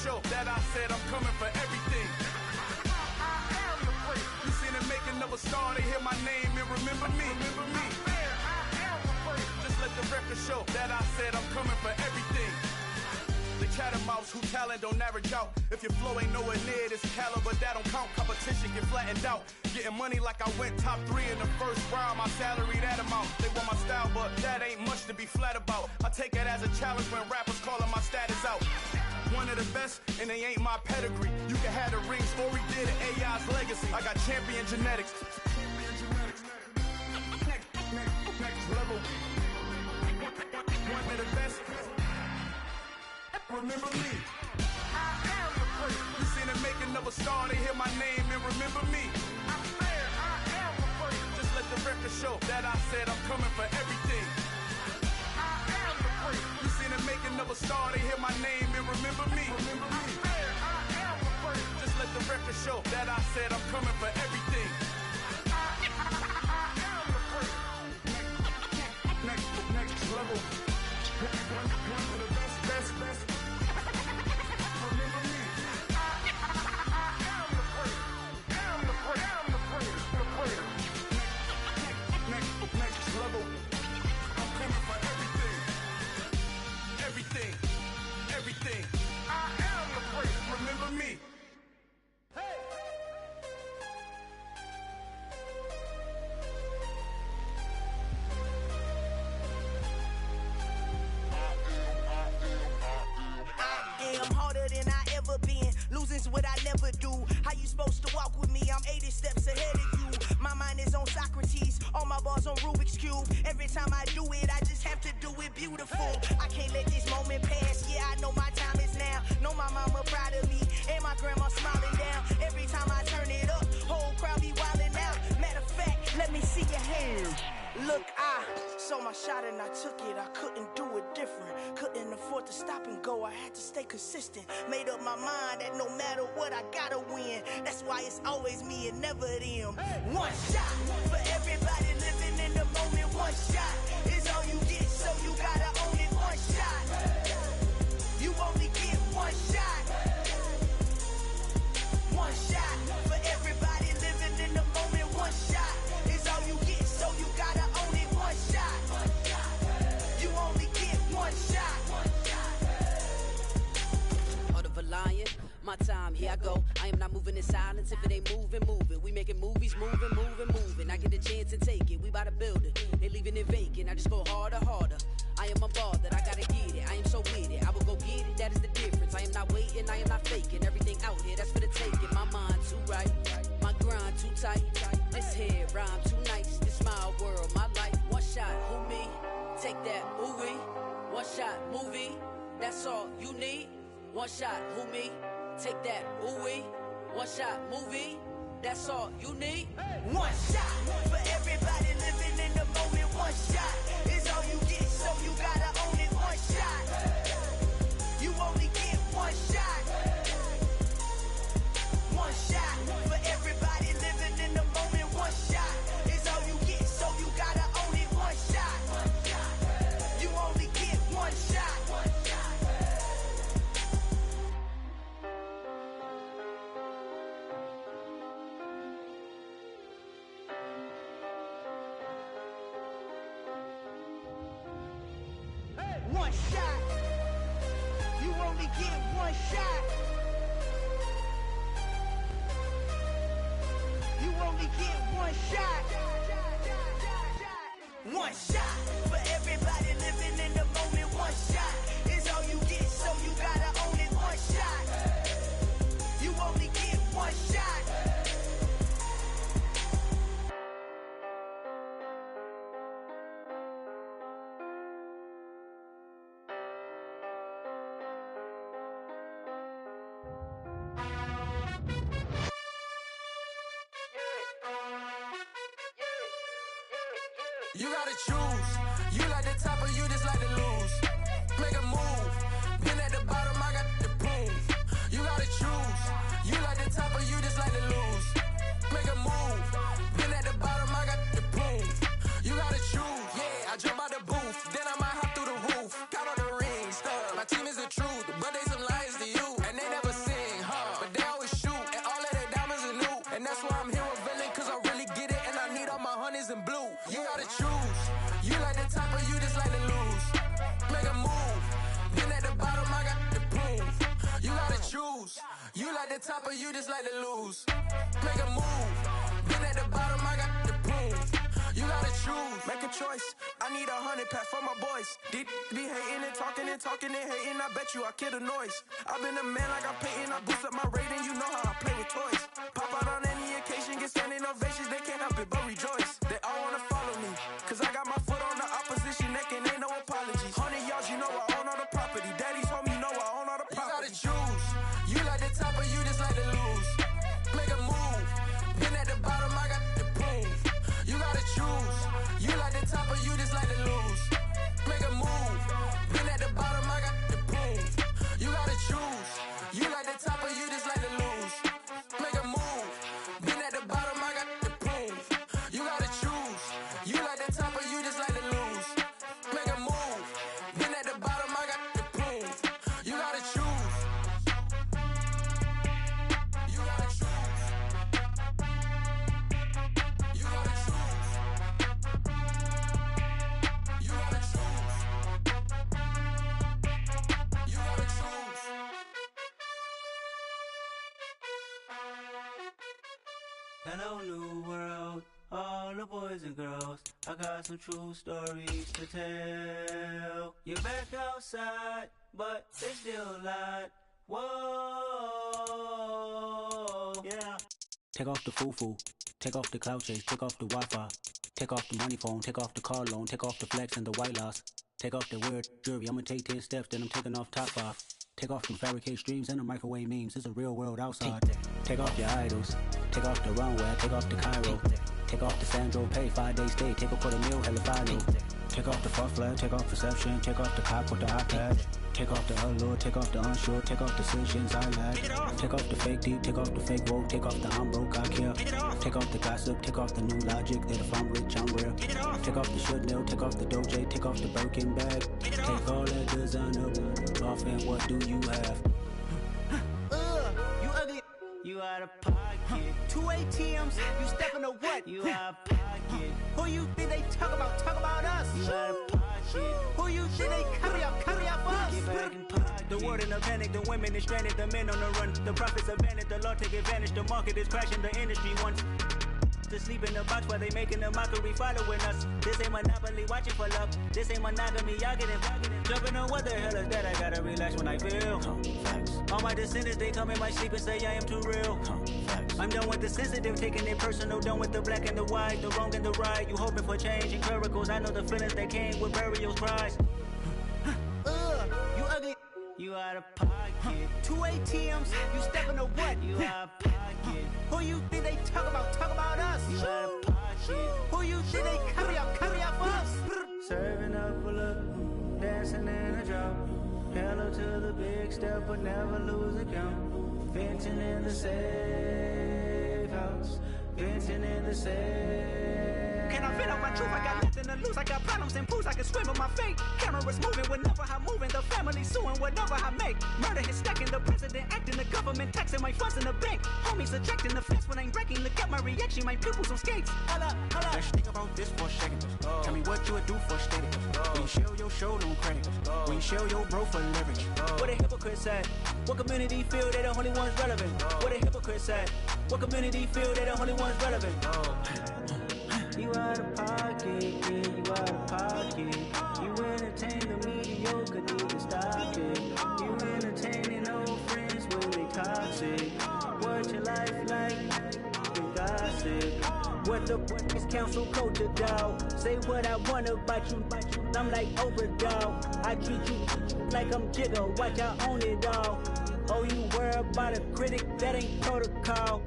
show that I said I'm coming for everything. I am the place. You seen the making of a star, they hear my name and remember me. Remember me. I am the place. Just let the record show that I said I'm coming for everything. The catamounts who talent don't average out. If your flow ain't nowhere near this caliber, that don't count. Competition get flattened out. Getting money like I went top 3 in the first round. My salary that amount. They want my style, but that ain't much to be flat about. I take it as a challenge when rappers calling my status out. One of the best, and they ain't my pedigree. You can have the rings, Story did it, AI's legacy. I got champion genetics. Next level. One of the best. Remember me. I am the place. You seen the making of a star, they hear my name and remember me. I said I am the place. Just let the record show that I said I'm coming for everything. I am the place. You seen the making of a star, they hear my name and remember me. Remember me. I said I am the place. Just let the record show that I said I'm coming for everything. I am the place. Next level. One of the best. Remember me. I am the place. I'm the place. Next level. I'm coming for everything. Everything. I am the place. Remember me. Hey. I'm harder than I ever been. Losing's what I never do. How you supposed to walk with me? I'm 80 steps ahead of you. My mind is on Socrates. All my bars on Rubik's Cube. Every time I do it, I just have to do it beautiful. I can't let this moment pass. Yeah, I know my time is now. Know my mama proud of me. And my grandma smiling down. Every time I turn it up, whole crowd be wildin' out. Matter of fact, let me see your hands. Look, I saw my shot and I took it. I couldn't do it different. Couldn't afford to stop and go. I had to stay consistent. Made up my mind that no matter what, I gotta win. That's why it's always me and never them. One shot for everybody living in the moment. One shot is all you get, so you gotta own it. One shot. You only get one shot. One shot for everybody living in the moment. One shot is all you get, so you gotta own it. One shot. You only get one shot. Heart of a lion, my time, here I go. I am not moving in silence. If it ain't moving, move it. We making movies, moving. I get a chance to take it. We bout to build it. They leaving it vacant. I just go harder. I am a ball that I gotta get it. I am so with it. I will go get it. That is the difference. I am not waiting. I am not faking. Everything out here, that's for the taking. My mind too right. My grind too tight. This head rhyme too nice. This my world, my life. One shot, who me? Take that, ooh-wee. One shot, movie. That's all you need. One shot, who me? Take that, ooh-wee. One shot, movie. That's all you need. One shot for everybody living in the moment. One shot is all you get, so you gotta own it. One shot. You only get one shot. One shot for everybody living in the moment. One shot is all you get, so you gotta own it. One shot. You only get one shot. One shot. You only get one shot. You only get one shot. One shot for everybody living in the moment. One shot is all you get, so you gotta own it. One shot. You only get one shot. You gotta choose. You like the top or you just like to lose. Make a move. Been at the bottom, I got the proof. You gotta choose. You like the top or you just like to lose. Make a move. Been at the bottom, I got the proof. You gotta choose. Yeah, I jump out the booth. Then I might hop through the roof. Count all the rings. My team is the truth, but they some liars to you. And they never choose. You like the top or you just like to lose. Make a move. Been at the bottom, I got the proof. You gotta choose. Make a choice. I need 100 pack for my boys. Deep be hating and talking and hating. I bet you I kill the noise. I've been a man like I'm Peyton. I boost up my rating. You know how I play with toys. Pop out on any occasion, get standing ovations. They can't help it but rejoice. They all wanna follow me, cause I got my foot on the opposition neck and ain't no apologies. 100 yards, you know I own all the property. Daddy's home, you know I own all the property. You gotta choose. You like the top or you just like to lose. Make a move. Been at the bottom, I got the proof. You gotta choose. You like the top or you just like to lose. Make a move. Been at the bottom, I got the proof. You gotta choose. You like the top or you just like to lose. Make a move. Been at the bottom, I got the proof. You gotta choose. You like the top or you just like to lose. Make a move. Been at the bottom, I got the proof. You gotta choose. You gotta choose. You gotta choose. You gotta choose. You gotta choose. Hello, new world, all the boys and girls. I got some true stories to tell. You're back outside, but they still lied. Whoa, yeah. Take off the foo-foo, take off the cloud chase, take off the Wi-Fi, take off the money phone, take off the car loan, take off the flex and the white loss, take off the weird jewelry. I'ma take 10 steps, then I'm taking off top 5. Take off them fabricate streams and the microwave memes. It's a real world outside. Take off your idols. Take off the runway. Take off the Cairo. Take off the Sandro Pay. 5-day stay. Take off for the meal. Hella final. Take off the fuck flag. Take off perception. Take off the cop with the iPad. Take off the allure. Take off the unsure. Take off decisions I lack. Take off the fake deep. Take off the fake woke. Take off the I'm broke. I care. Take off the gossip. Take off the new logic that if I'm rich I'm real. Take off the should know. Take off the doje. Take off the Birkin bag. Take all that designer off and what do you have? You ugly. You out of pocket. 2 ATMs, you stepping to what? You out of pocket. Who you think they talk about? Talk about us. You out of pocket. Who you think they carry up us? Get back in pocket. The world in a panic, the women is stranded, the men on the run. The profits abandoned, the law take advantage. The market is crashing, the industry wants to sleep in the box while they making a mockery following us. This ain't monopoly, watching for love. This ain't monogamy, y'all get it. Jumping on what the hell is that? I gotta relax when I feel. All my descendants, they come in my sleep and say I am too real. I'm done with the sensitive, taking it personal. Done with the black and the white, the wrong and the right. You hoping for change and miracles. I know the feelings that came with burial cries. You ugly. You out of pocket. 2 ATMs, you stepping to what? You out of pocket. Who you think they talk about? Talk about us. You out of pocket. Who you think they carry up us? Serving up a look, dancing in a drop. Hello to the big step, but never lose a count. Venting in the safe house. Venting in the safe. Can I vent out my truth? I got nothing to lose. I got problems and pools. I can swim with my fate. Cameras moving whenever I'm moving. The family suing whatever I make. Murder is stacking. The president acting. The government taxing my funds in the bank. Homies ejecting the fence when I'm breaking. Look at my reaction. My pupils on skates. Holla, holla. Let's think about this for a second. Tell me what you would do for status. When you show your show, don't credit. When you show your bro for leverage. What a hypocrite said. What community feel they the only ones relevant? What a hypocrite said. What community feel they the only ones relevant? You out of pocket, yeah, you out of pocket. You entertain the mediocre, need to stop it. You entertaining old friends when they toxic. What your life like? You gossip. What the is council culture, dog? Say what I want about you. I'm like overdog. I treat you like I'm Jigga. Watch I own it all. Oh, you worry about a critic? That ain't protocol.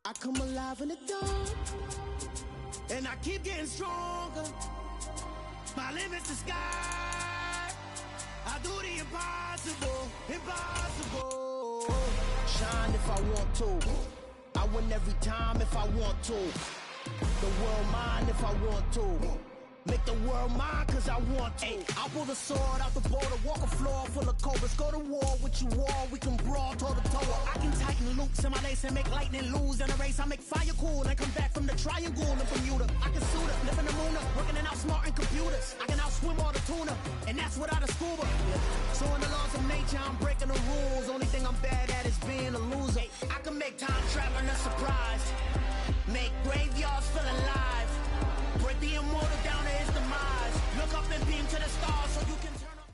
I come alive in the dark, and I keep getting stronger. My limit's the sky. I do the impossible, impossible. Shine if I want to. I win every time if I want to. The world mine if I want to. Make the world mine cause I want to. I'll pull the sword out the border, walk a floor full of cobras. Go to war with you all, we can brawl toe to toe. loops in my lace and make lightning lose in a race. I make fire cool and come back from the triangle in Bermuda. I can suit her, live in the moon, working and outsmarting computers. I can outswim all the tuna, and that's without a scuba. So in the laws of nature, I'm breaking the rules. Only thing I'm bad at is being a loser. I can make time traveling a surprise, make graveyards feel alive, break the immortal down to his demise. Look up and beam to the stars so you can turn up.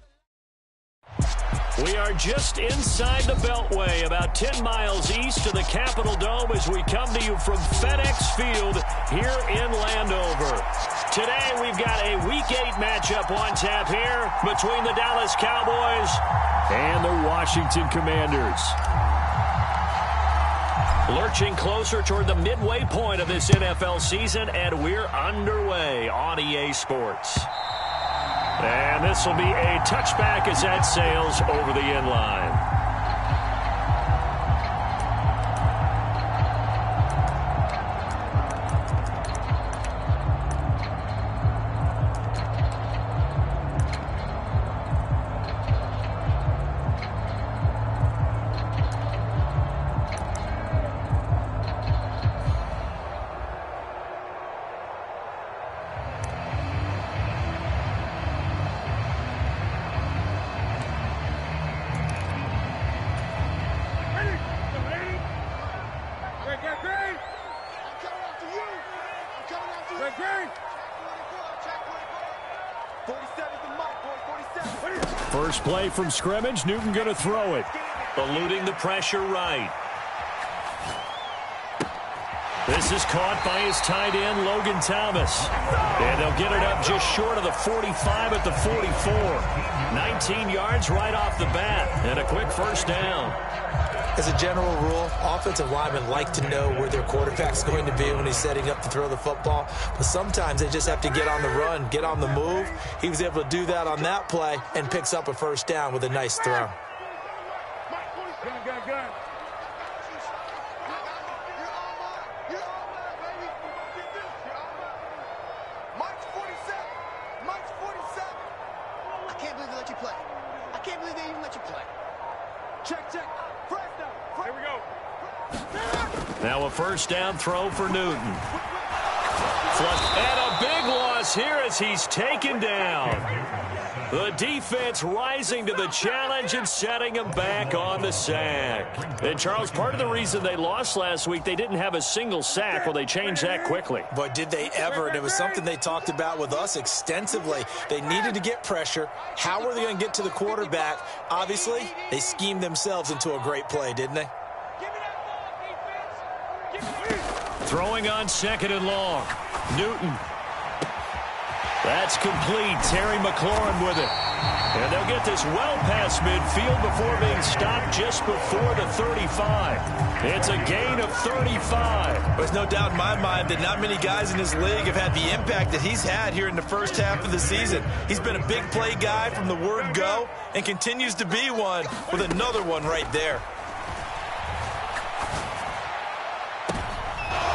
We are just inside the Beltway, about 10 miles east of the Capitol Dome as we come to you from FedEx Field here in Landover. Today we've got a Week 8 matchup on tap here between the Dallas Cowboys and the Washington Commanders. Lurching closer toward the midway point of this NFL season, and we're underway on EA Sports. And this will be a touchback as that sails over the end line. First play from scrimmage, Newton going to throw it. Eluding the pressure right. This is caught by his tight end, Logan Thomas. And they'll get it up just short of the 45 at the 44. 19 yards right off the bat, and a quick first down. As a general rule, offensive linemen like to know where their quarterback's going to be when he's setting up to throw the football. But sometimes they just have to get on the run, get on the move. He was able to do that on that play and picks up a first down with a nice throw. I can't believe they let you play. I can't believe they even let you play. Check, check. Here we go. Now a first down throw for Newton. And a big loss here as he's taken down. The defense rising to the challenge and setting him back on the sack. And, Charles, part of the reason they lost last week, they didn't have a single sack. Well, they changed that quickly. But did they ever? And it was something they talked about with us extensively. They needed to get pressure. How were they going to get to the quarterback? Obviously, they schemed themselves into a great play, didn't they? Throwing on second and long. Newton. That's complete. Terry McLaurin with it. And they'll get this well past midfield before being stopped just before the 35. It's a gain of 35. There's no doubt in my mind that not many guys in this league have had the impact that he's had here in the first half of the season. He's been a big play guy from the word go and continues to be one with another one right there.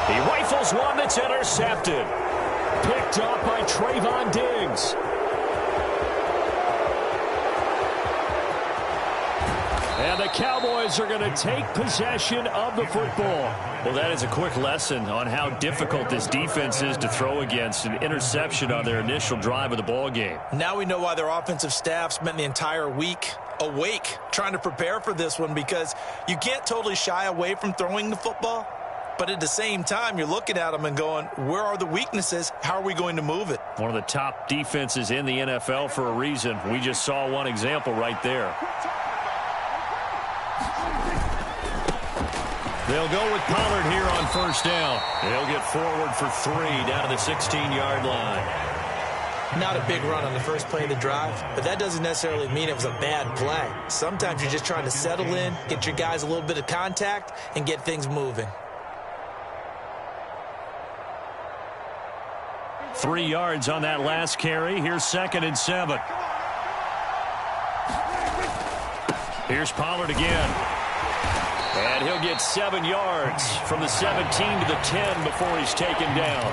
He rifles one that's intercepted. Picked up by Trayvon Diggs. And the Cowboys are going to take possession of the football. Well, that is a quick lesson on how difficult this defense is to throw against. An interception on their initial drive of the ball game. Now we know why their offensive staff spent the entire week awake trying to prepare for this one, because you can't totally shy away from throwing the football. But at the same time, you're looking at them and going, where are the weaknesses? How are we going to move it? One of the top defenses in the NFL for a reason. We just saw one example right there. They'll go with Pollard here on first down. He'll get forward for 3 down to the 16-yard line. Not a big run on the first play of the drive, but that doesn't necessarily mean it was a bad play. Sometimes you're just trying to settle in, get your guys a little bit of contact, and get things moving. 3 yards on that last carry. Here's 2nd and 7. Here's Pollard again. And he'll get 7 yards from the 17 to the 10 before he's taken down.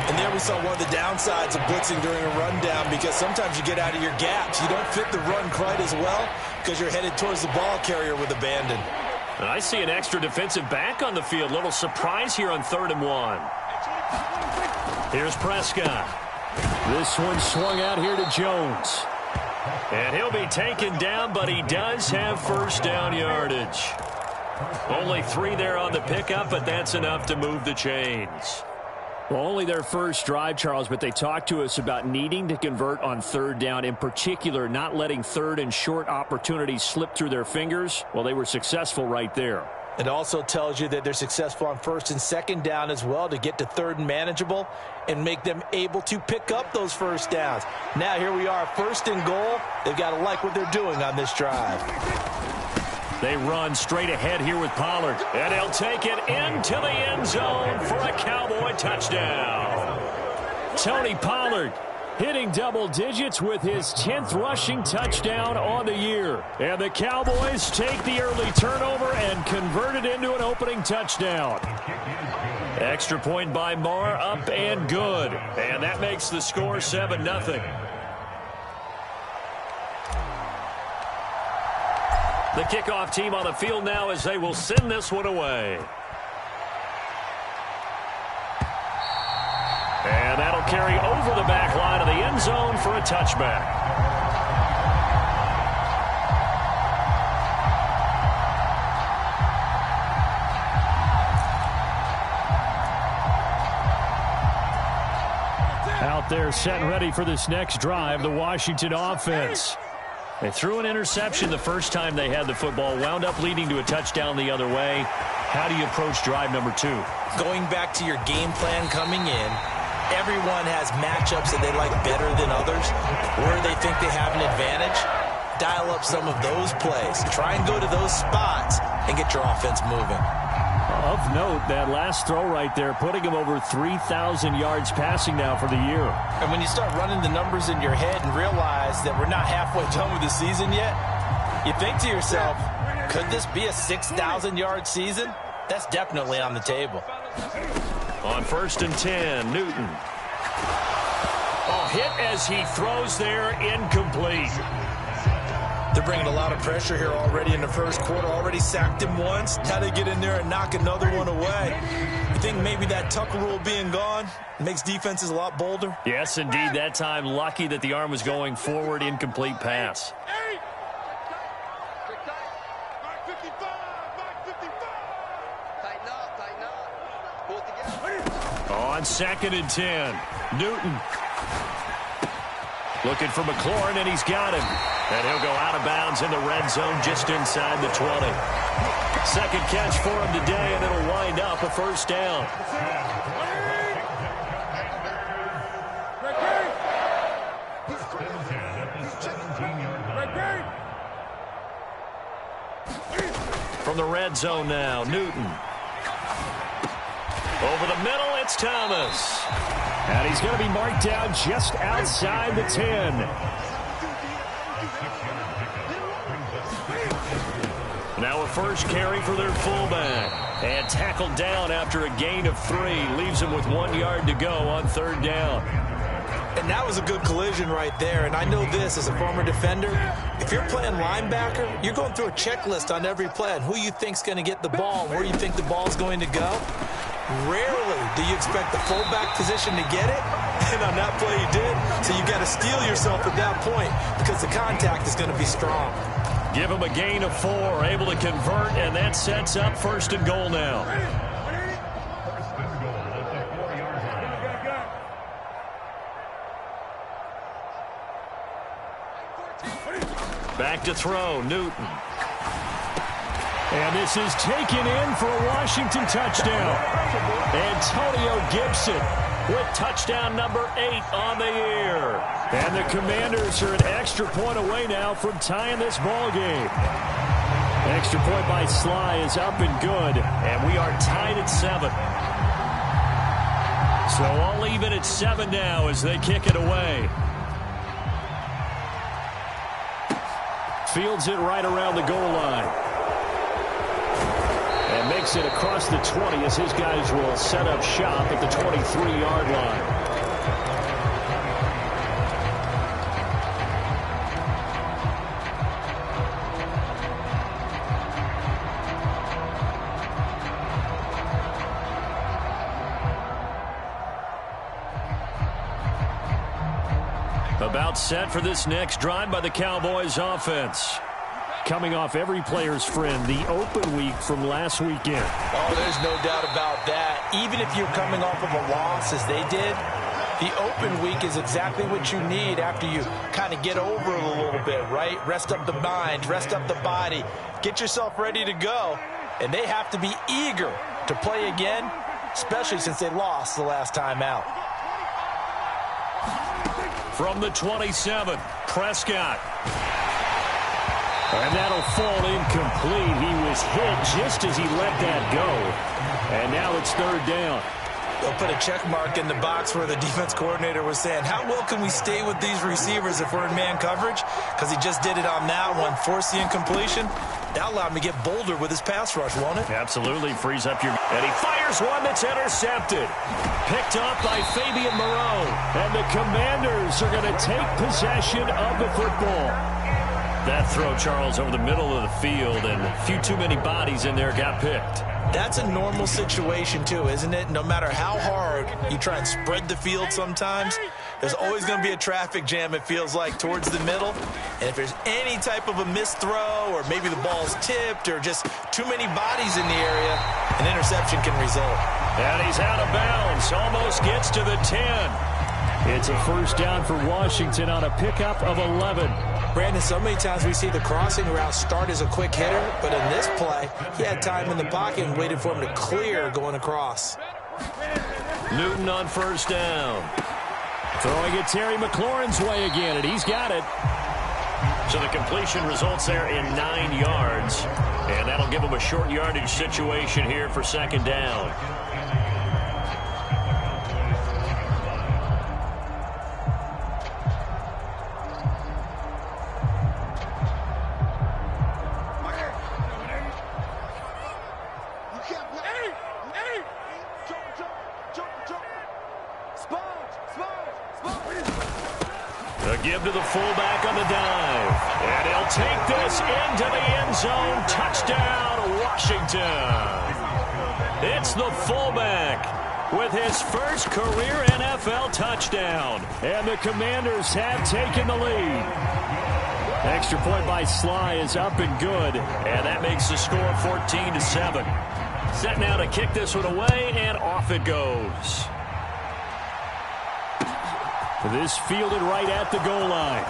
And there we saw one of the downsides of blitzing during a rundown, because sometimes you get out of your gaps. You don't fit the run quite as well because you're headed towards the ball carrier with abandon. And I see an extra defensive back on the field. Little surprise here on 3rd and 1. Here's Prescott. This one swung out here to Jones. And he'll be taken down, but he does have first down yardage. Only 3 there on the pickup, but that's enough to move the chains. Well, only their first drive, Charles, but they talked to us about needing to convert on 3rd down, in particular not letting 3rd and short opportunities slip through their fingers. Well, they were successful right there. It also tells you that they're successful on 1st and 2nd down as well to get to 3rd and manageable and make them able to pick up those first downs. Now here we are, 1st and goal. They've got to like what they're doing on this drive. They run straight ahead here with Pollard. And he'll take it into the end zone for a Cowboy touchdown. Tony Pollard hitting double digits with his 10th rushing touchdown on the year. And the Cowboys take the early turnover and convert it into an opening touchdown. Extra point by Marr, up and good. And that makes the score 7-0. The kickoff team on the field now as they will send this one away. And that'll carry over the back line of the end zone for a touchback. Out there set and ready for this next drive, the Washington offense. They threw an interception the first time they had the football, wound up leading to a touchdown the other way. How do you approach drive number 2? Going back to your game plan coming in, everyone has matchups that they like better than others, where they think they have an advantage. Dial up some of those plays. Try and go to those spots and get your offense moving. Of note, that last throw right there, putting him over 3,000 yards passing now for the year. And when you start running the numbers in your head and realize that we're not halfway done with the season yet, you think to yourself, could this be a 6,000-yard season? That's definitely on the table. On 1st and 10, Newton. Oh, hit as he throws there, incomplete. They're bringing a lot of pressure here already in the first quarter. Already sacked him once. Now they get in there and knock another one away. You think maybe that Tucker rule being gone makes defenses a lot bolder? Yes, indeed. That time, lucky that the arm was going forward, incomplete pass. On 2nd and 10, Newton. Looking for McLaurin, and he's got him. And he'll go out of bounds in the red zone just inside the 20. Second catch for him today, and it'll wind up a first down. From the red zone now, Newton. Over the middle, it's Thomas. And he's going to be marked down just outside the 10. Now a first carry for their fullback. And tackled down after a gain of 3. Leaves him with 1 yard to go on 3rd down. And that was a good collision right there. And I know this as a former defender. If you're playing linebacker, you're going through a checklist on every play on who you think's going to get the ball and where you think the ball's going to go. Rarely do you expect the fullback position to get it, and on that play you did. So you got to steel yourself at that point because the contact is going to be strong. Give him a gain of 4, able to convert, and that sets up 1st and goal now. Back to throw, Newton. And this is taken in for a Washington touchdown. Antonio Gibson with touchdown number 8 on the year. And the Commanders are an extra point away now from tying this ball game. Extra point by Sly is up and good. And we are tied at 7. So all even at 7 now as they kick it away. Fields it right around the goal line. And makes it across the 20 as his guys will set up shop at the 23-yard line. About set for this next drive by the Cowboys offense. Coming off every player's friend, the open week from last weekend. Oh, there's no doubt about that. Even if you're coming off of a loss as they did, the open week is exactly what you need after you kind of get over it a little bit, right? Rest up the mind, rest up the body, get yourself ready to go. And they have to be eager to play again, especially since they lost the last time out. From the 27, Prescott. And that'll fall incomplete. He was hit just as he let that go. And now it's third down. They'll put a check mark in the box where the defense coordinator was saying, how well can we stay with these receivers if we're in man coverage? Because he just did it on that one, forced the incompletion. That allowed him to get bolder with his pass rush, won't it? Absolutely, frees up your... And he fires one that's intercepted. Picked up by Fabian Moreau. And the Commanders are going to take possession of the football. That throw, Charles, over the middle of the field, and a few too many bodies in there got picked. That's a normal situation, too, isn't it? No matter how hard you try and spread the field sometimes, there's always going to be a traffic jam, it feels like, towards the middle. And if there's any type of a missed throw or maybe the ball's tipped or just too many bodies in the area, an interception can result. And he's out of bounds, almost gets to the 10. It's a first down for Washington on a pickup of 11. Brandon, so many times we see the crossing route start as a quick hitter, but in this play, he had time in the pocket and waited for him to clear going across. Newton on first down. Throwing it Terry McLaurin's way again, and he's got it. So the completion results there in 9 yards, and that'll give him a short yardage situation here for second down. Give to the fullback on the dive. And he'll take this into the end zone. Touchdown, Washington. It's the fullback with his first career NFL touchdown. And the Commanders have taken the lead. Extra point by Sly is up and good. And that makes the score 14-7. Set now to kick this one away, and off it goes. This fielded right at the goal line.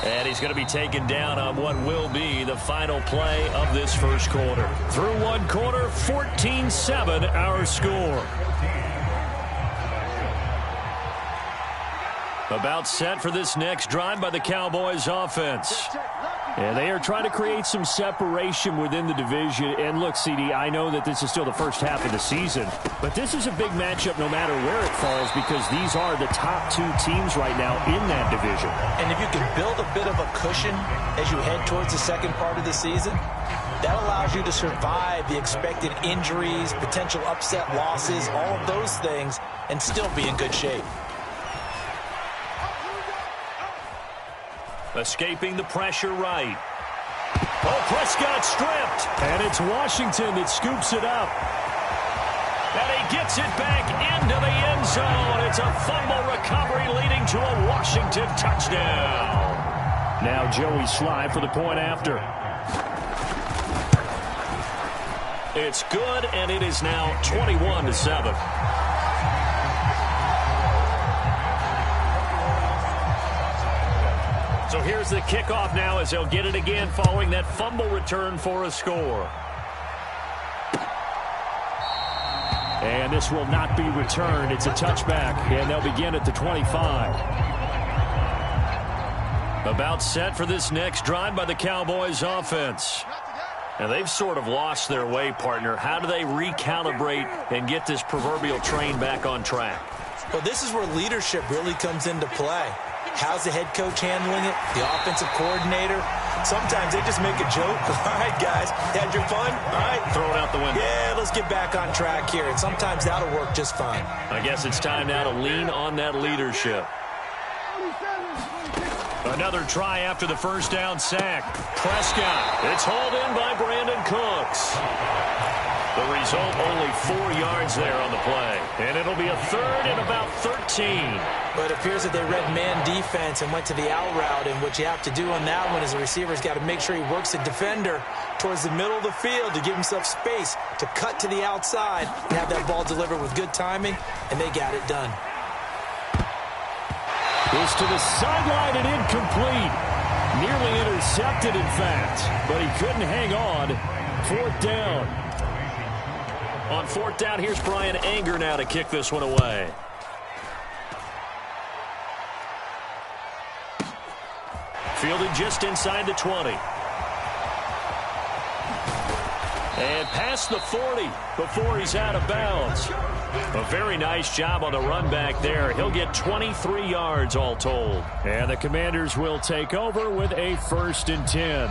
And he's going to be taken down on what will be the final play of this first quarter. Through one quarter, 14-7 our score. About set for this next drive by the Cowboys offense. And they are trying to create some separation within the division. And look, CD, I know that this is still the first half of the season, but this is a big matchup no matter where it falls because these are the top 2 teams right now in that division. And if you can build a bit of a cushion as you head towards the second part of the season, that allows you to survive the expected injuries, potential upset losses, all of those things, and still be in good shape. Escaping the pressure right. Oh, Prescott stripped. And it's Washington that scoops it up. And he gets it back into the end zone. It's a fumble recovery leading to a Washington touchdown. Now Joey Sly for the point after. It's good, and it is now 21-7. So here's the kickoff now as they'll get it again following that fumble return for a score. And this will not be returned. It's a touchback, and they'll begin at the 25. About set for this next drive by the Cowboys offense. Now they've sort of lost their way, partner. How do they recalibrate and get this proverbial train back on track? Well, this is where leadership really comes into play. How's the head coach handling it? The offensive coordinator? Sometimes they just make a joke. All right, guys, had your fun? All right. Throw it out the window. Yeah, let's get back on track here. And sometimes that'll work just fine. I guess it's time now to lean on that leadership. Another try after the first down sack. Prescott. It's hauled in by Brandon Cooks. The result, only 4 yards there on the play. And it'll be a 3rd and about 13. But it appears that they read man defense and went to the out route. And what you have to do on that one is the receiver's got to make sure he works the defender towards the middle of the field to give himself space to cut to the outside and have that ball delivered with good timing. And they got it done. Goes to the sideline and incomplete. Nearly intercepted, in fact. But he couldn't hang on. 4th down. On 4th down, here's Brian Anger now to kick this one away. Fielded just inside the 20. And past the 40 before he's out of bounds. A very nice job on the run back there. He'll get 23 yards all told. And the Commanders will take over with a 1st and 10.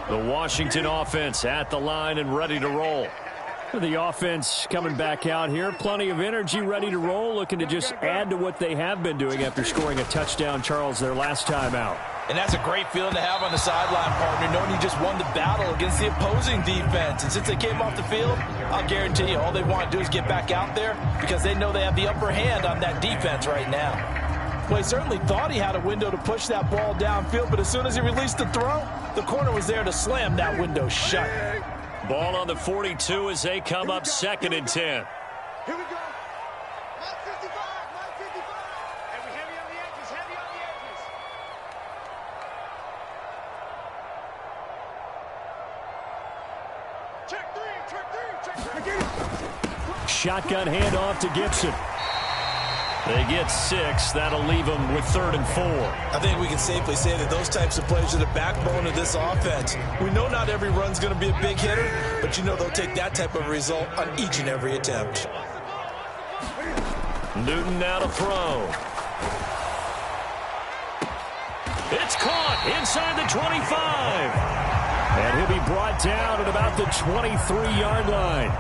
The Washington offense at the line and ready to roll. The offense coming back out here. Plenty of energy, ready to roll, looking to just add to what they have been doing after scoring a touchdown, Charles, their last time out. And that's a great feeling to have on the sideline, partner, knowing you just won the battle against the opposing defense. And since they came off the field, I'll guarantee you all they want to do is get back out there because they know they have the upper hand on that defense right now. Well, he certainly thought he had a window to push that ball downfield, but as soon as he released the throw, the corner was there to slam that window shut. Ball on the 42 as they come up 2nd and 10. Here we go. 55, 55. And we heavy on the edges, heavy on the edges. Check 3, check 3. Shotgun handoff to Gibson. They get 6. That'll leave them with 3rd and 4. I think we can safely say that those types of plays are the backbone of this offense. We know not every run's going to be a big hitter, but you know they'll take that type of result on each and every attempt. Newton now to throw. It's caught inside the 25. And he'll be brought down at about the 23-yard line.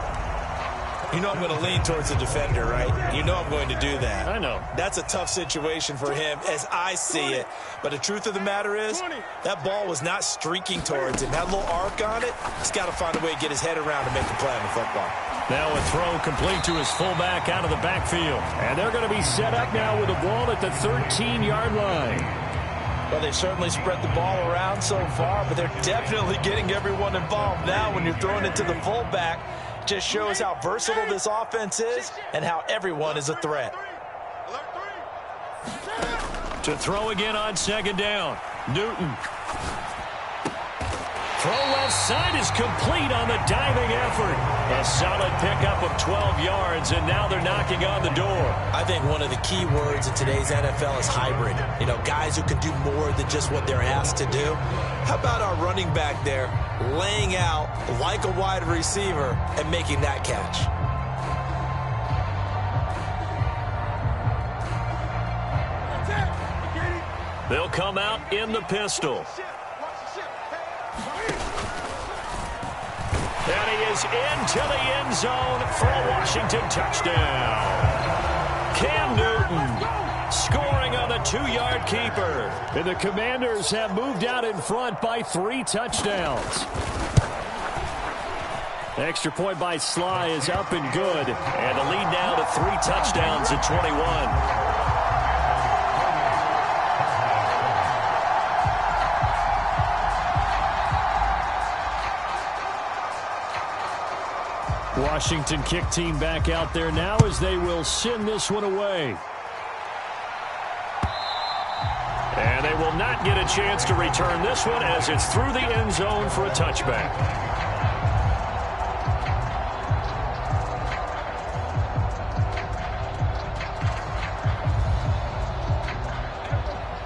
You know I'm going to lean towards the defender, right? You know I'm going to do that. I know. That's a tough situation for him as I see it. But the truth of the matter is, that ball was not streaking towards him. That little arc on it, he's got to find a way to get his head around and make a play on the football. Now a throw complete to his fullback out of the backfield. And they're going to be set up now with the ball at the 13-yard line. Well, they've certainly spread the ball around so far, but they're definitely getting everyone involved now when you're throwing it to the fullback. Just shows how versatile this offense is and how everyone is a threat. To throw again on 2nd down. Newton. Throw left side is complete on the diving effort. A solid pickup of 12 yards, and now they're knocking on the door. I think one of the key words in today's NFL is hybrid. You know, guys who can do more than just what they're asked to do. How about our running back there laying out like a wide receiver and making that catch? They'll come out in the pistol. And he is into the end zone for a Washington touchdown. Cam Newton scoring on the 2-yard keeper. And the Commanders have moved out in front by 3 touchdowns. The extra point by Sly is up and good. And the lead now to 3 touchdowns at 21. Washington kick team back out there now as they will send this one away. And they will not get a chance to return this one as it's through the end zone for a touchback.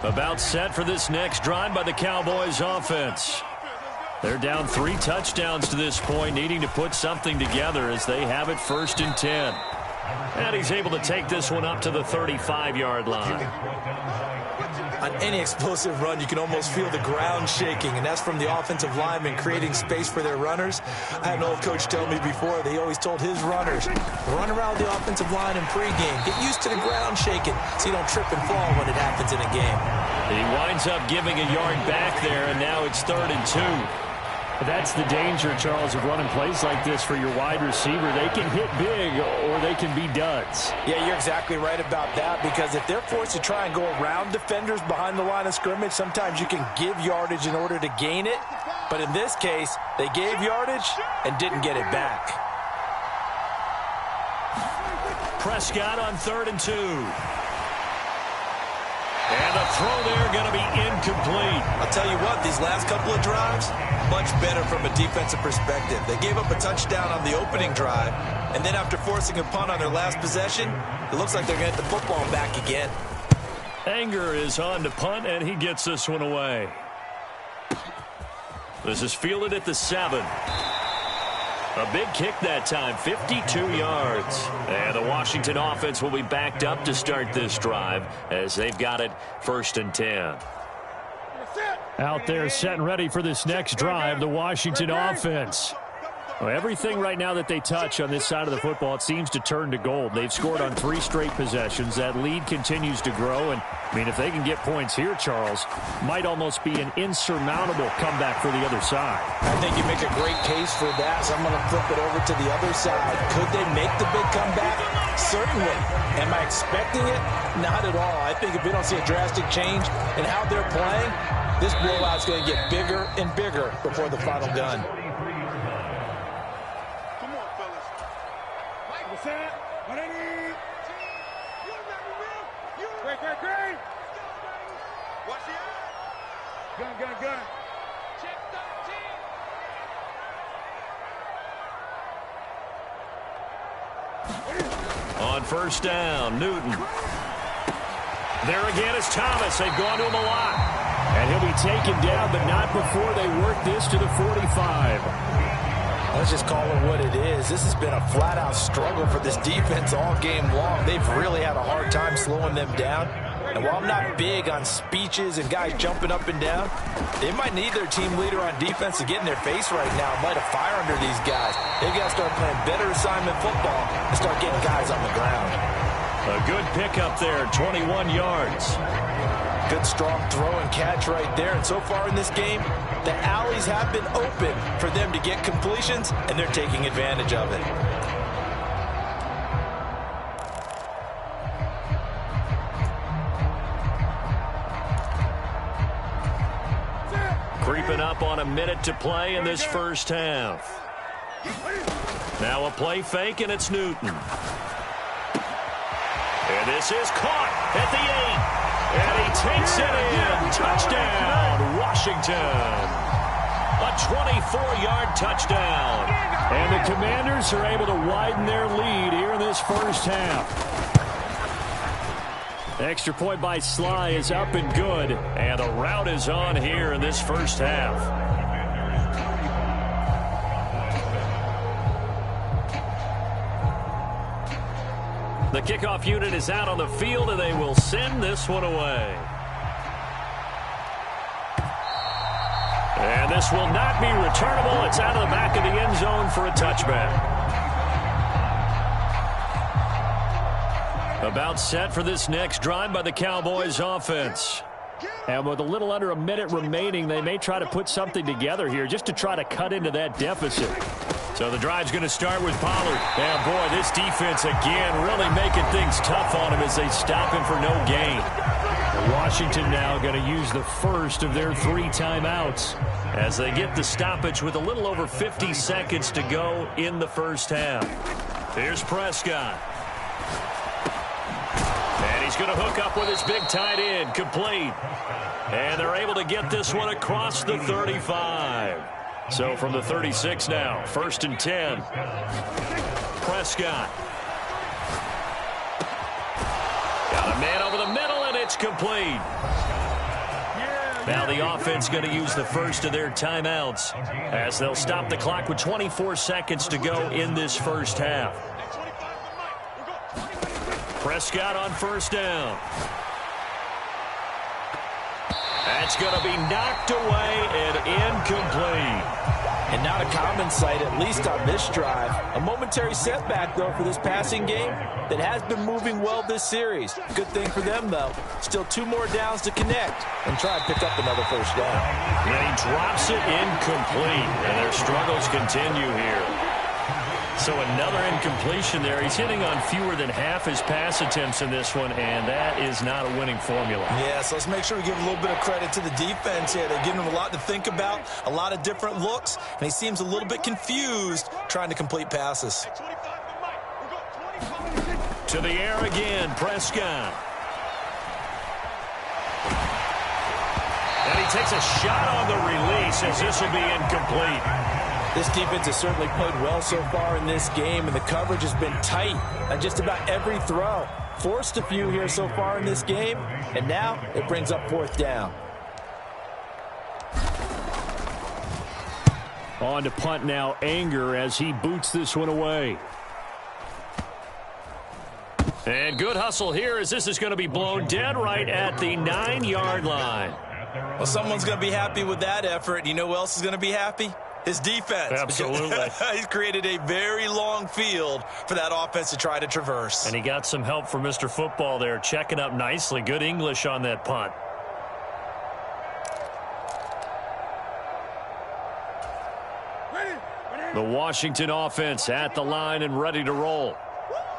About set for this next drive by the Cowboys offense. They're down 3 touchdowns to this point, needing to put something together as they have it 1st and 10. And he's able to take this one up to the 35-yard line. On any explosive run, you can almost feel the ground shaking, and that's from the offensive linemen creating space for their runners. I had an old coach tell me before, they always told his runners, run around the offensive line in pregame. Get used to the ground shaking so you don't trip and fall when it happens in a game. He winds up giving a yard back there, and now it's 3rd and 2. That's the danger, Charles, of running plays like this for your wide receiver. They can hit big or they can be duds. Yeah, you're exactly right about that, because if they're forced to try and go around defenders behind the line of scrimmage, sometimes you can give yardage in order to gain it. But in this case, they gave yardage and didn't get it back. Prescott on 3rd and 2. And the throw there going to be incomplete. I'll tell you what, these last couple of drives, much better from a defensive perspective. They gave up a touchdown on the opening drive, and then after forcing a punt on their last possession, it looks like they're going to get the football back again. Anger is on to punt, and he gets this one away. This is fielded at the 7. A big kick that time, 52 yards. And the Washington offense will be backed up to start this drive as they've got it 1st and 10. Out there set and ready for this next drive, the Washington offense. Well, everything right now that they touch on this side of the football, it seems to turn to gold. They've scored on 3 straight possessions. That lead continues to grow. And, I mean, if they can get points here, Charles, might almost be an insurmountable comeback for the other side. I think you make a great case for that, so I'm going to flip it over to the other side. Could they make the big comeback? Certainly. Am I expecting it? Not at all. I think if we don't see a drastic change in how they're playing, this blowout's going to get bigger and bigger before the final gun. Gun. On 1st down, Newton. There again is Thomas. They've gone to him a lot. And he'll be taken down, but not before they work this to the 45. Let's just call it what it is. This has been a flat-out struggle for this defense all game long. They've really had a hard time slowing them down. And while I'm not big on speeches and guys jumping up and down, they might need their team leader on defense to get in their face right now and light a fire under these guys. They've got to start playing better assignment football and start getting guys on the ground. A good pickup there, 21 yards. Good strong throw and catch right there. And so far in this game, the alleys have been open for them to get completions, and they're taking advantage of it. Creeping up on a minute to play in this 1st half. Now a play fake, and it's Newton. And this is caught at the 8. And he takes it in. Touchdown, Washington. A 24-yard touchdown. And the Commanders are able to widen their lead here in this 1st half. Extra point by Sly is up and good. And the rout is on here in this 1st half. The kickoff unit is out on the field, and they will send this one away. And this will not be returnable. It's out of the back of the end zone for a touchback. About set for this next drive by the Cowboys offense. And with a little under a minute remaining, they may try to put something together here just to try to cut into that deficit. So the drive's going to start with Pollard. And boy, this defense again really making things tough on him as they stop him for no gain. Washington now going to use the first of their 3 timeouts as they get the stoppage with a little over 50 seconds to go in the 1st half. Here's Prescott. And he's going to hook up with his big tight end, complete. And they're able to get this one across the 35. So from the 36 now, 1st and 10. Prescott. Got a man over the middle, and it's complete. Now the offense going to use the first of their timeouts as they'll stop the clock with 24 seconds to go in this 1st half. Prescott on 1st down. That's going to be knocked away and incomplete. And not a common sight, at least on this drive. A momentary setback, though, for this passing game that has been moving well this series. Good thing for them, though. Still 2 more downs to connect and try and pick up another first down. And he drops it incomplete, and their struggles continue here. So another incompletion there. He's hitting on fewer than half his pass attempts in this one, and that is not a winning formula. Yeah, so let's make sure we give a little bit of credit to the defense here. They're giving him a lot to think about, a lot of different looks, and he seems a little bit confused trying to complete passes. To the air again, Prescott. And he takes a shot on the release as this will be incomplete. This defense has certainly played well so far in this game, and the coverage has been tight on just about every throw. Forced a few here so far in this game, and now it brings up 4th down. On to punt now, Anger, as he boots this one away. And good hustle here as this is going to be blown dead right at the 9-yard line. Well, someone's going to be happy with that effort. You know who else is going to be happy? His defense. Absolutely. He's created a very long field for that offense to try to traverse. And he got some help from Mr. Football there, checking up nicely. Good English on that punt. The Washington offense at the line and ready to roll.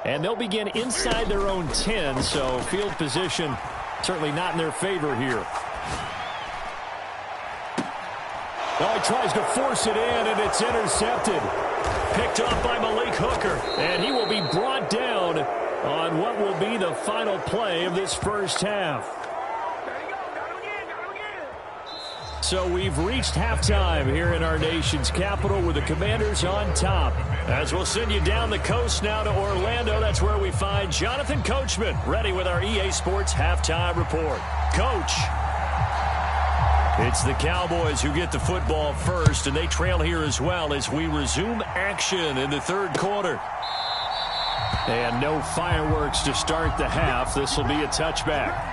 And they'll begin inside their own 10, so field position certainly not in their favor here. Oh, he tries to force it in, and it's intercepted. Picked off by Malik Hooker, and he will be brought down on what will be the final play of this first half. So we've reached halftime here in our nation's capital with the Commanders on top. As we'll send you down the coast now to Orlando, that's where we find Jonathan Coachman ready with our EA Sports Halftime Report. Coach. It's the Cowboys who get the football first, and they trail here as well as we resume action in the 3rd quarter. And no fireworks to start the half. This will be a touchback.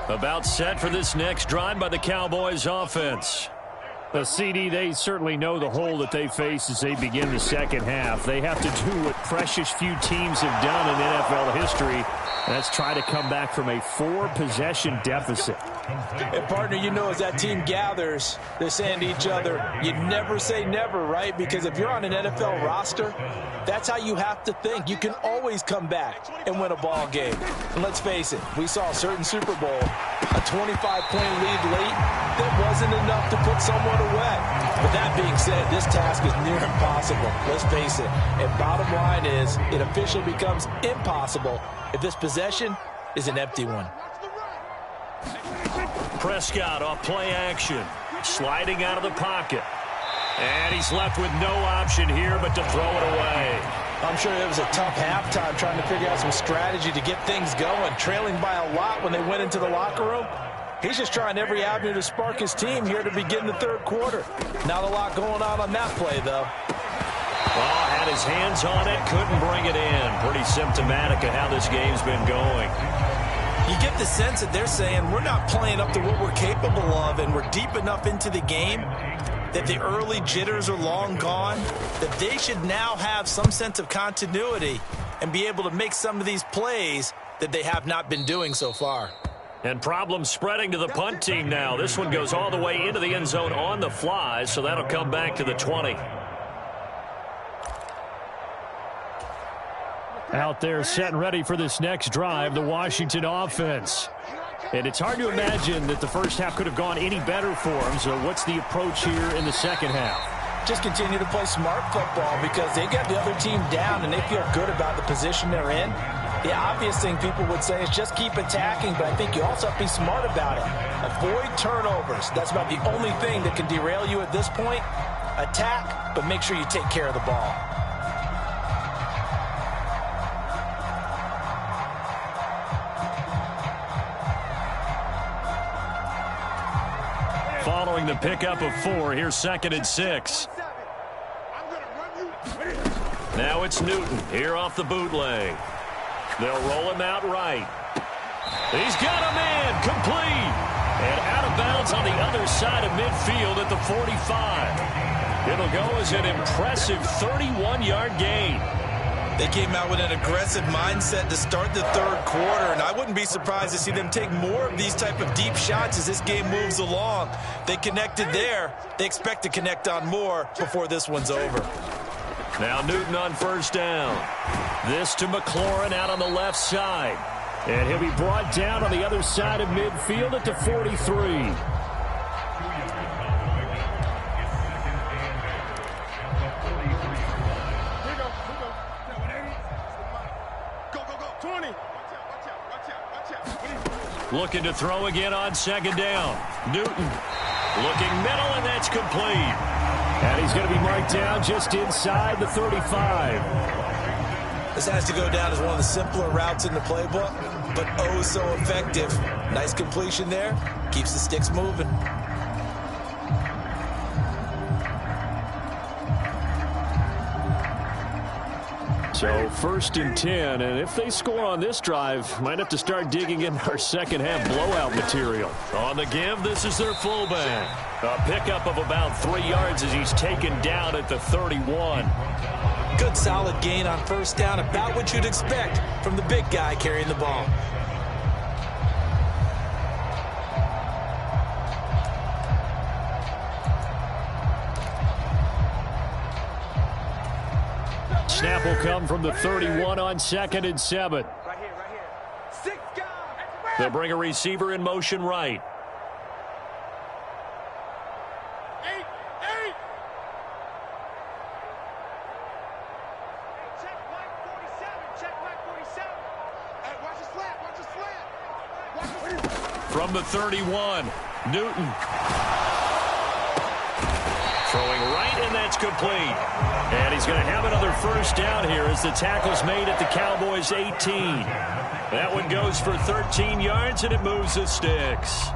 About set for this next drive by the Cowboys offense. The CD, they certainly know the hole that they face as they begin the second half. They have to do what precious few teams have done in NFL history. That's try to come back from a 4-possession deficit. And partner, you know, as that team gathers, they're saying to each other, you never say never, right? Because if you're on an NFL roster, that's how you have to think. You can always come back and win a ball game. And let's face it, we saw a certain Super Bowl, a 25-point lead late, that wasn't enough to put someone away. But that being said, this task is near impossible. Let's face it. And bottom line is, it officially becomes impossible if this possession is an empty one. Prescott off play action, sliding out of the pocket. And he's left with no option here but to throw it away. I'm sure it was a tough halftime trying to figure out some strategy to get things going, trailing by a lot when they went into the locker room. He's just trying every avenue to spark his team here to begin the 3rd quarter. Not a lot going on that play, though. Oh, had his hands on it, couldn't bring it in. Pretty symptomatic of how this game's been going. You get the sense that they're saying we're not playing up to what we're capable of, and we're deep enough into the game that the early jitters are long gone, that they should now have some sense of continuity and be able to make some of these plays that they have not been doing so far. And problems spreading to the punt team now. This one goes all the way into the end zone on the fly, so that'll come back to the 20. Out there set and ready for this next drive, the Washington offense. And it's hard to imagine that the first half could have gone any better for them. So what's the approach here in the second half? Just continue to play smart football because they got the other team down and they feel good about the position they're in. The obvious thing people would say is just keep attacking, but I think you also have to be smart about it. Avoid turnovers. That's about the only thing that can derail you at this point. Attack, but make sure you take care of the ball. throwing the pickup of 4. Here's 2nd and 6. Now it's Newton here off the bootleg. They'll roll him out right. He's got a man complete. And out of bounds on the other side of midfield at the 45. It'll go as an impressive 31-yard gain. They came out with an aggressive mindset to start the third quarter, and I wouldn't be surprised to see them take more of these type of deep shots as this game moves along. They connected there. They expect to connect on more before this one's over. Now Newton on 1st down. This to McLaurin out on the left side. And he'll be brought down on the other side of midfield at the 43. Looking to throw again on 2nd down. Newton looking middle, and that's complete. And he's going to be marked down just inside the 35. This has to go down as one of the simpler routes in the playbook, but oh so effective. Nice completion there. Keeps the sticks moving. So 1st and 10, and if they score on this drive, might have to start digging in our second half blowout material. On the give, this is their fullback. A pickup of about 3 yards as he's taken down at the 31. Good solid gain on 1st down, about what you'd expect from the big guy carrying the ball. Snap will come from the 31 on 2nd and 7. Right here, right here. 6 guys. They'll bring a receiver in motion right. 8. Check back 47. Check back 47. Hey, watch his flat. Watch his flat. From the 31, Newton. Throwing right, and that's complete. And he's going to have another 1st down here as the tackle's made at the Cowboys' 18. That one goes for 13 yards, and it moves the sticks.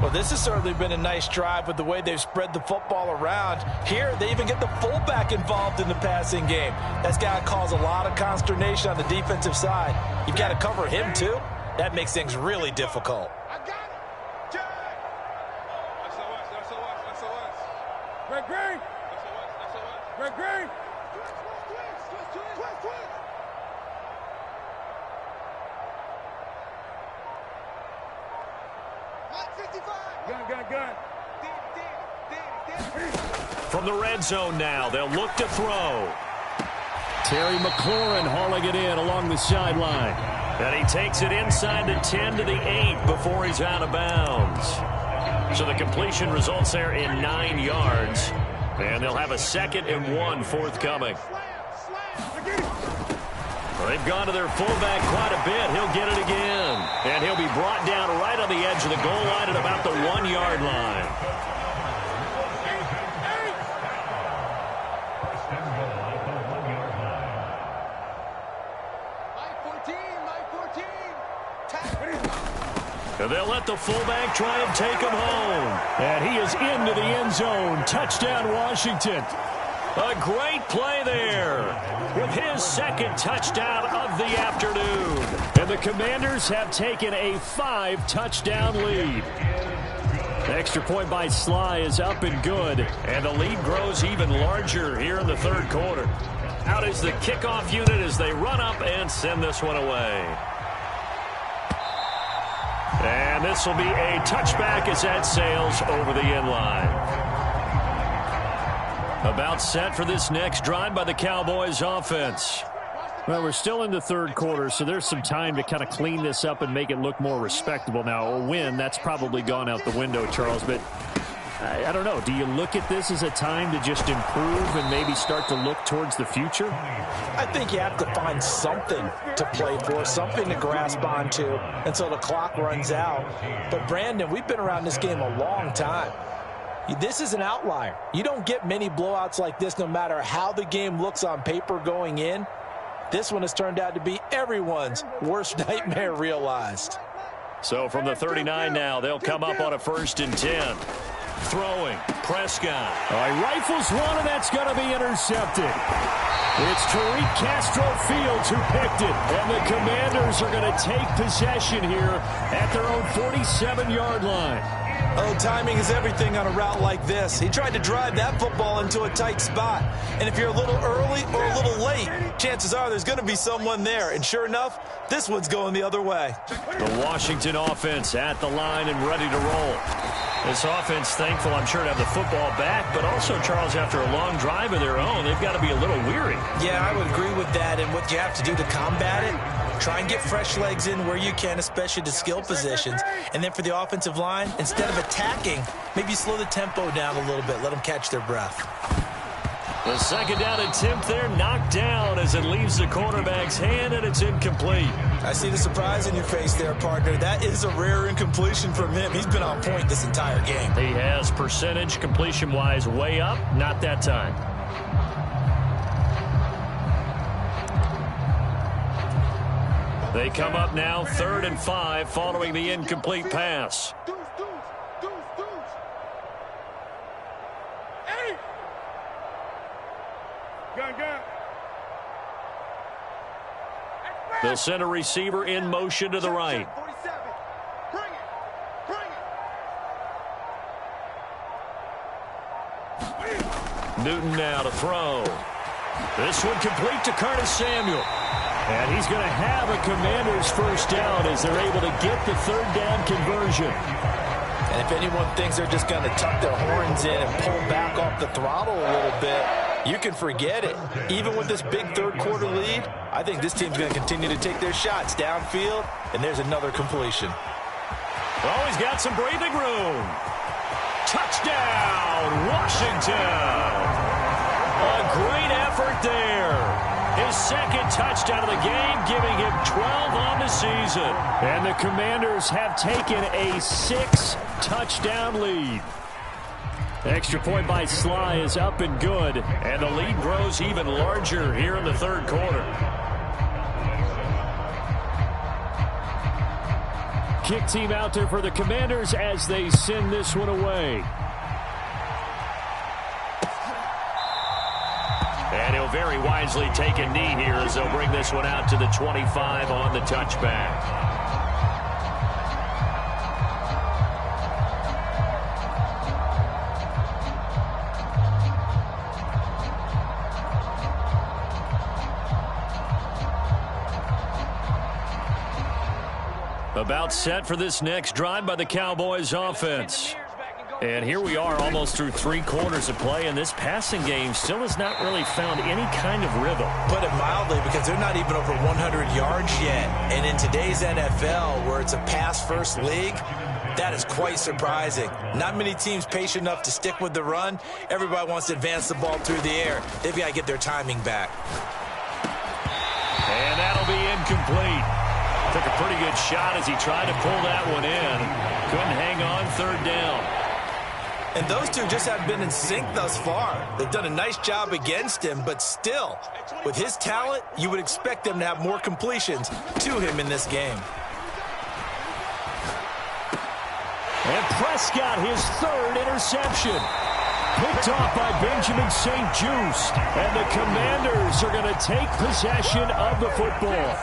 Well, this has certainly been a nice drive with the way they've spread the football around. Here, they even get the fullback involved in the passing game. That's got to cause a lot of consternation on the defensive side. You've got to cover him, too. That makes things really difficult. I got it. Jack. SOS. Greg Green. SOS. Greg Green. Twist. Gun. From the red zone now, they'll look to throw. Terry McLaurin hauling it in along the sideline. And he takes it inside the 10 to the 8 before he's out of bounds. So the completion results there in 9 yards. And they'll have a 2nd and 1 forthcoming. They've gone to their fullback quite a bit. He'll get it again. And he'll be brought down right on the edge of the goal line at about the 1-yard line. And they'll let the fullback try and take him home. And he is into the end zone. Touchdown, Washington. A great play there with his 2nd touchdown of the afternoon. And the Commanders have taken a 5-touchdown lead. The extra point by Sly is up and good. And the lead grows even larger here in the 3rd quarter. Out is the kickoff unit as they run up and send this one away. And this will be a touchback as that sails over the end line. About set for this next drive by the Cowboys offense. Well, we're still in the 3rd quarter, so there's some time to kind of clean this up and make it look more respectable. Now, a win, that's probably gone out the window, Charles, but I don't know. Do you look at this as a time to just improve and maybe start to look towards the future? I think you have to find something to play for, something to grasp onto until the clock runs out. But, Brandon, we've been around this game a long time. This is an outlier. You don't get many blowouts like this no matter how the game looks on paper going in. This one has turned out to be everyone's worst nightmare realized. So from the 39 now, they'll come up on a 1st and 10. Throwing. Prescott. He rifles one, and that's going to be intercepted. It's Tariq Castro Fields who picked it. And the Commanders are going to take possession here at their own 47-yard line. Oh, timing is everything on a route like this. He tried to drive that football into a tight spot. And if you're a little early or a little late, chances are there's going to be someone there. And sure enough, this one's going the other way. The Washington offense at the line and ready to roll. This offense thankful, I'm sure, to have the football back, but also, Charles, after a long drive of their own, they've got to be a little weary. Yeah, I would agree with that. And what you have to do to combat it, try and get fresh legs in where you can, especially to skill positions. And then for the offensive line, instead of attacking, maybe slow the tempo down a little bit. Let them catch their breath. The second down attempt there knocked down as it leaves the quarterback's hand, and it's incomplete. I see the surprise in your face there, partner. That is a rare incompletion from him. He's been on point this entire game. He has percentage completion-wise way up. Not that time. They come up now 3rd and 5 following the incomplete pass. They'll send a receiver in motion to the right. Newton now to throw. This one complete to Curtis Samuel. And he's going to have a Commanders first down as they're able to get the 3rd down conversion. And if anyone thinks they're just going to tuck their horns in and pull back off the throttle a little bit, you can forget it. Even with this big 3rd quarter lead, I think this team's going to continue to take their shots downfield, and there's another completion. Oh, he's got some breathing room. Touchdown, Washington. A great effort there. His 2nd touchdown of the game, giving him 12 on the season. And the Commanders have taken a 6-touchdown lead. Extra point by Sly is up and good, and the lead grows even larger here in the 3rd quarter. Kick team out there for the Commanders as they send this one away. And he'll very wisely take a knee here as they'll bring this one out to the 25 on the touchback. About set for this next drive by the Cowboys offense. And here we are almost through 3 quarters of play, and this passing game still has not really found any kind of rhythm. Put it mildly, because they're not even over 100 yards yet. And in today's NFL, where it's a pass-first league, that is quite surprising. Not many teams patient enough to stick with the run. Everybody wants to advance the ball through the air. They've got to get their timing back. And that'll be incomplete. Took a pretty good shot as he tried to pull that one in. Couldn't hang on 3rd down. And those two just haven't been in sync thus far. They've done a nice job against him, but still, with his talent, you would expect them to have more completions to him in this game. And Prescott, his 3rd interception. Picked off by Benjamin St-Juste. And the Commanders are going to take possession of the football.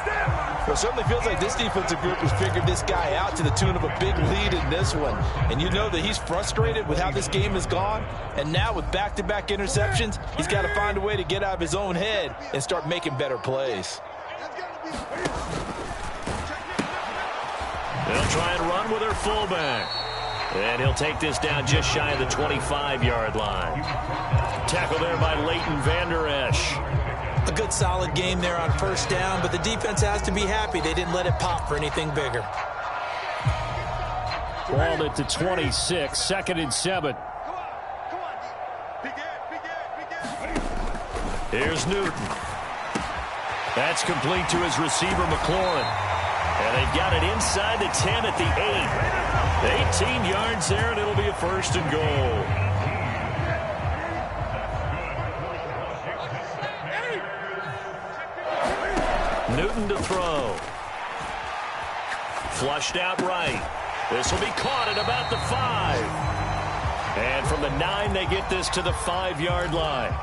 Well, it certainly feels like this defensive group has figured this guy out to the tune of a big lead in this one. And you know that he's frustrated with how this game has gone. And now with back-to-back interceptions, he's got to find a way to get out of his own head and start making better plays. They'll try and run with their fullback. And he'll take this down just shy of the 25-yard line. Tackle there by Leighton Vander Esch. A good solid game there on 1st down, but the defense has to be happy they didn't let it pop for anything bigger. Balled it to 26, 2nd and 7. Here's Newton. That's complete to his receiver, McLaurin. And they've got it inside the 10 at the 8. 18 yards there, and it'll be a 1st and goal. Newton to throw. Flushed out right. This will be caught at about the 5. And from the 9, they get this to the 5-yard line.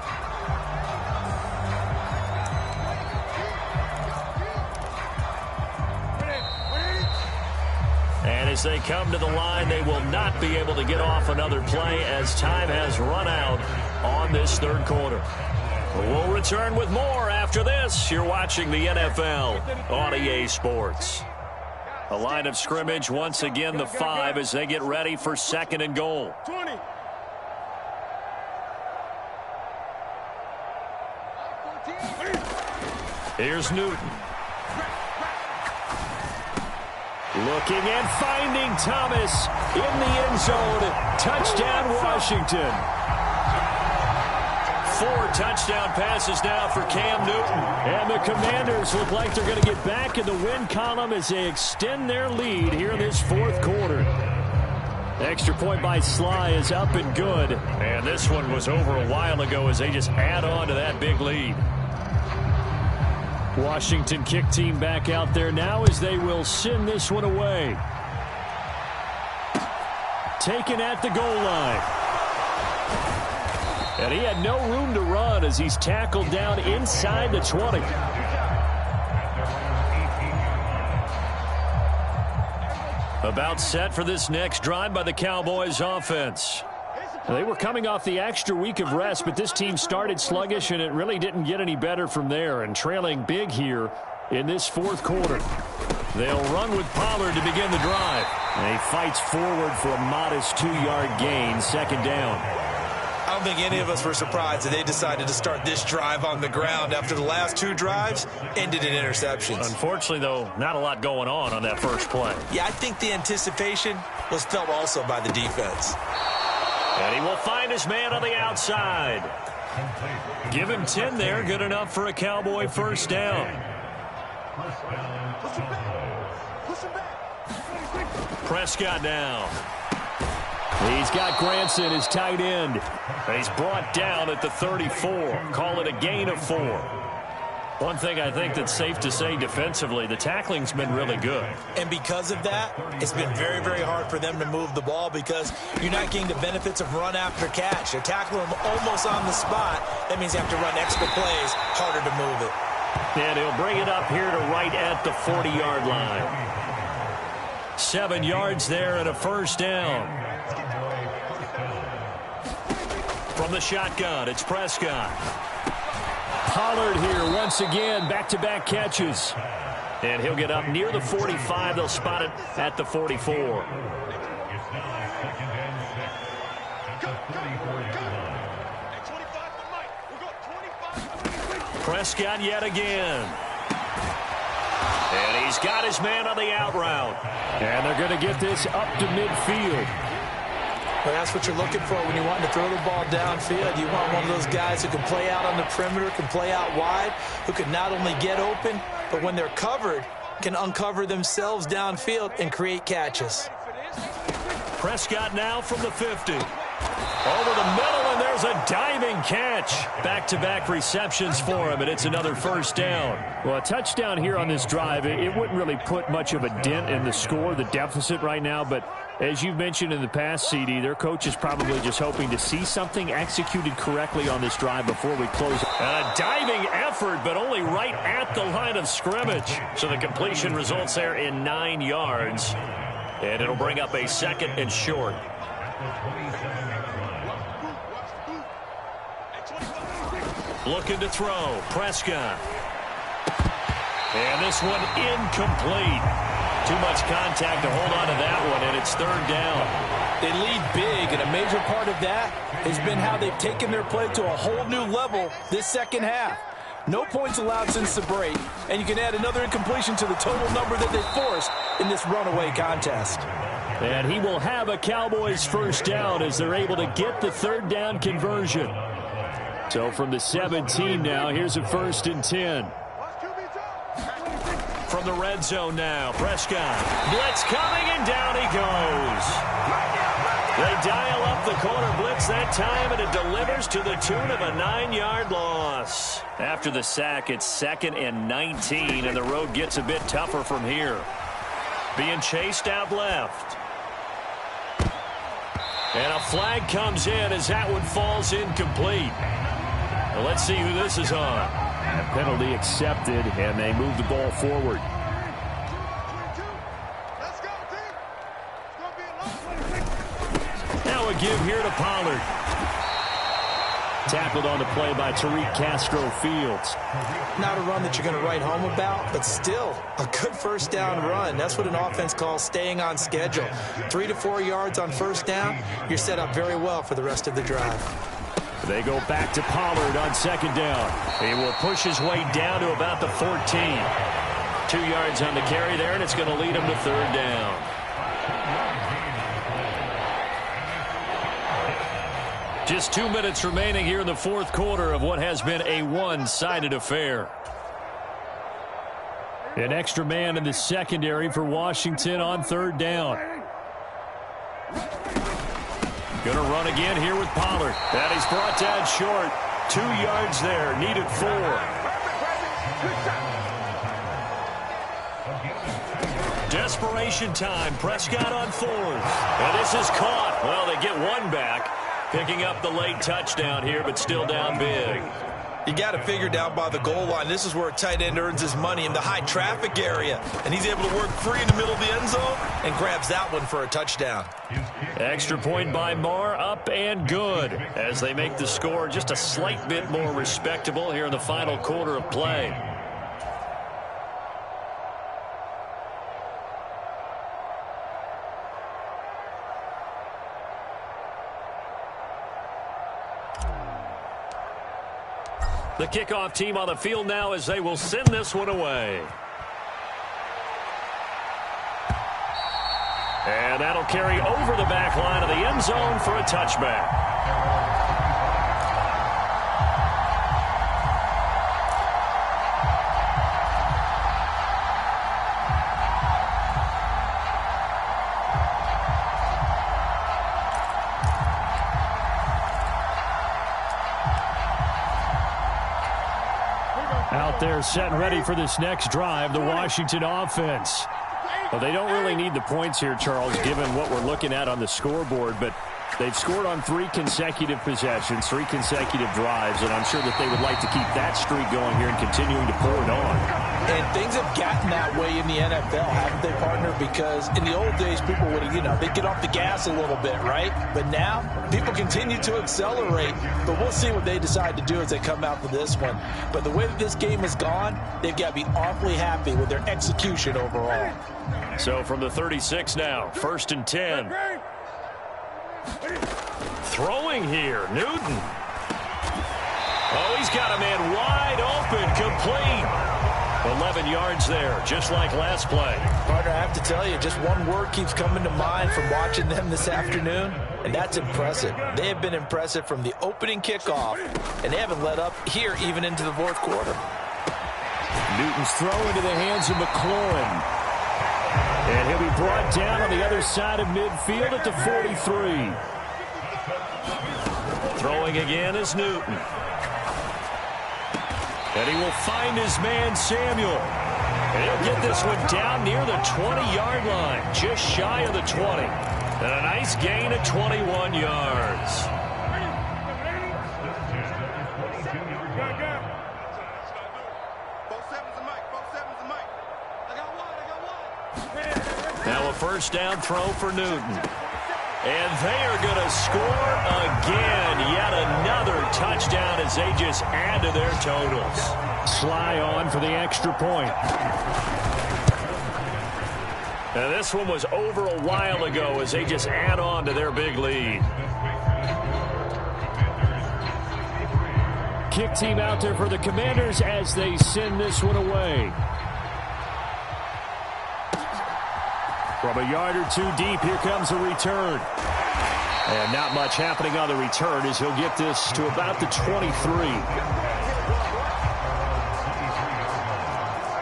And as they come to the line, they will not be able to get off another play as time has run out on this third quarter. We'll return with more after this. You're watching the NFL on EA Sports. A line of scrimmage, once again, the 5 as they get ready for 2nd and goal. 20. Here's Newton. Looking and finding Thomas in the end zone. Touchdown, Washington. 4 touchdown passes now for Cam Newton. And the Commanders look like they're going to get back in the win column as they extend their lead here in this 4th quarter. Extra point by Sly is up and good. And this one was over a while ago as they just add on to that big lead. Washington kick team back out there now as they will send this one away. Taken at the goal line. And he had no room to run as he's tackled down inside the 20. About set for this next drive by the Cowboys offense. They were coming off the extra week of rest, but this team started sluggish, and it really didn't get any better from there, and trailing big here in this 4th quarter. They'll run with Pollard to begin the drive. And he fights forward for a modest 2-yard gain, 2nd down. I don't think any of us were surprised that they decided to start this drive on the ground after the last 2 drives ended in interceptions. Unfortunately, though, not a lot going on that first play. Yeah, I think the anticipation was felt also by the defense. And he will find his man on the outside. Give him 10 there. Good enough for a Cowboy first down. Prescott now. He's got Granson, his tight end. And he's brought down at the 34. Call it a gain of 4. One thing I think that's safe to say defensively, the tackling's been really good. And because of that, it's been very, very hard for them to move the ball because you're not getting the benefits of run after catch. You tackle them almost on the spot. That means you have to run extra plays, harder to move it. And he'll bring it up here to right at the 40-yard line. 7 yards there and a first down. From the shotgun, it's Prescott. Pollard here once again, back-to-back catches. And he'll get up near the 45. They'll spot it at the 44. Prescott yet again. And he's got his man on the out route. And they're going to get this up to midfield. Well, that's what you're looking for when you want to throw the ball downfield. You want one of those guys who can play out on the perimeter, can play out wide, who can not only get open, but when they're covered, can uncover themselves downfield and create catches. Prescott now from the 50. Over the middle, and there's a diving catch. Back-to-back receptions for him, and it's another first down. Well, a touchdown here on this drive, it wouldn't really put much of a dent in the score, the deficit right now, but as you've mentioned in the past, CD, their coach is probably just hoping to see something executed correctly on this drive before we close. And a diving effort, but only right at the line of scrimmage. So the completion results there in 9 yards. And it'll bring up a 2nd and short. Looking to throw. Prescott. And this one incomplete. Too much contact to hold on to that one, and it's 3rd down. They lead big, and a major part of that has been how they've taken their play to a whole new level this second half. No points allowed since the break, and you can add another incompletion to the total number that they forced in this runaway contest. And he will have a Cowboys first down as they're able to get the 3rd down conversion. So from the 17 now, here's a 1st and 10. From the red zone now, Prescott. Blitz coming, and down he goes. They dial up the corner blitz that time, and it delivers to the tune of a 9-yard loss. After the sack, it's 2nd and 19, and the road gets a bit tougher from here. Being chased out left. And a flag comes in as that one falls incomplete. Well, let's see who this is on. And a penalty accepted, and they move the ball forward. Now a give here to Pollard. Tackled on the play by Tariq Castro-Fields. Not a run that you're going to write home about, but still a good first down run. That's what an offense calls staying on schedule. 3 to 4 yards on first down, you're set up very well for the rest of the drive. They go back to Pollard on second down. He will push his way down to about the 14. 2 yards on the carry there, and it's going to lead him to third down. Just 2 minutes remaining here in the fourth quarter of what has been a one-sided affair. An extra man in the secondary for Washington on third down. Going to run again here with Pollard. That is brought down short. 2 yards there. Needed 4. Desperation time. Prescott on fourth. And this is caught. Well, they get one back. Picking up the late touchdown here, but still down big. You got to figure down by the goal line. This is where a tight end earns his money in the high traffic area. And he's able to work free in the middle of the end zone and grabs that one for a touchdown. Extra point by Marr, up and good, as they make the score just a slight bit more respectable here in the final quarter of play. The kickoff team on the field now as they will send this one away. And that'll carry over the back line of the end zone for a touchback. Out there set and ready for this next drive, the Washington offense. Well, they don't really need the points here, Charles, given what we're looking at on the scoreboard, but they've scored on 3 consecutive possessions, 3 consecutive drives, and I'm sure that they would like to keep that streak going here and continuing to pour it on. And things have gotten that way in the NFL, haven't they, partner? Because in the old days, people would, they'd get off the gas a little bit, right? But now, people continue to accelerate. But we'll see what they decide to do as they come out for this one. But the way that this game has gone, they've got to be awfully happy with their execution overall. So from the 36 now, 1st and 10. Throwing here, Newton. Oh, he's got a man wide open, complete. 11 yards there, just like last play. Partner, I have to tell you, just one word keeps coming to mind from watching them this afternoon, and that's impressive. They have been impressive from the opening kickoff, and they haven't let up here even into the fourth quarter. Newton's throw into the hands of McLaurin. And he'll be brought down on the other side of midfield at the 43. Throwing again is Newton. And he will find his man, Samuel. And he'll get this one down near the 20-yard line, just shy of the 20. And a nice gain of 21 yards. Now a first down throw for Newton. And they are going to score again. Yet another touchdown as they just add to their totals. Sly on for the extra point. And this one was over a while ago as they just add on to their big lead. Kick team out there for the Commanders as they send this one away. From a yard or 2 deep, here comes a return. And not much happening on the return as he'll get this to about the 23.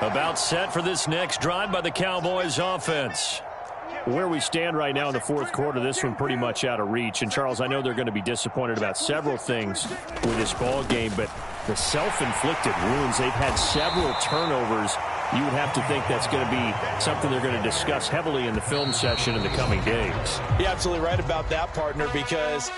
About set for this next drive by the Cowboys offense. Where we stand right now in the fourth quarter, this one pretty much out of reach. And, Charles, I know they're going to be disappointed about several things with this ball game, but the self-inflicted wounds, they've had several turnovers you would have to think that's going to be something they're going to discuss heavily in the film session in the coming days. You're absolutely right about that, partner, because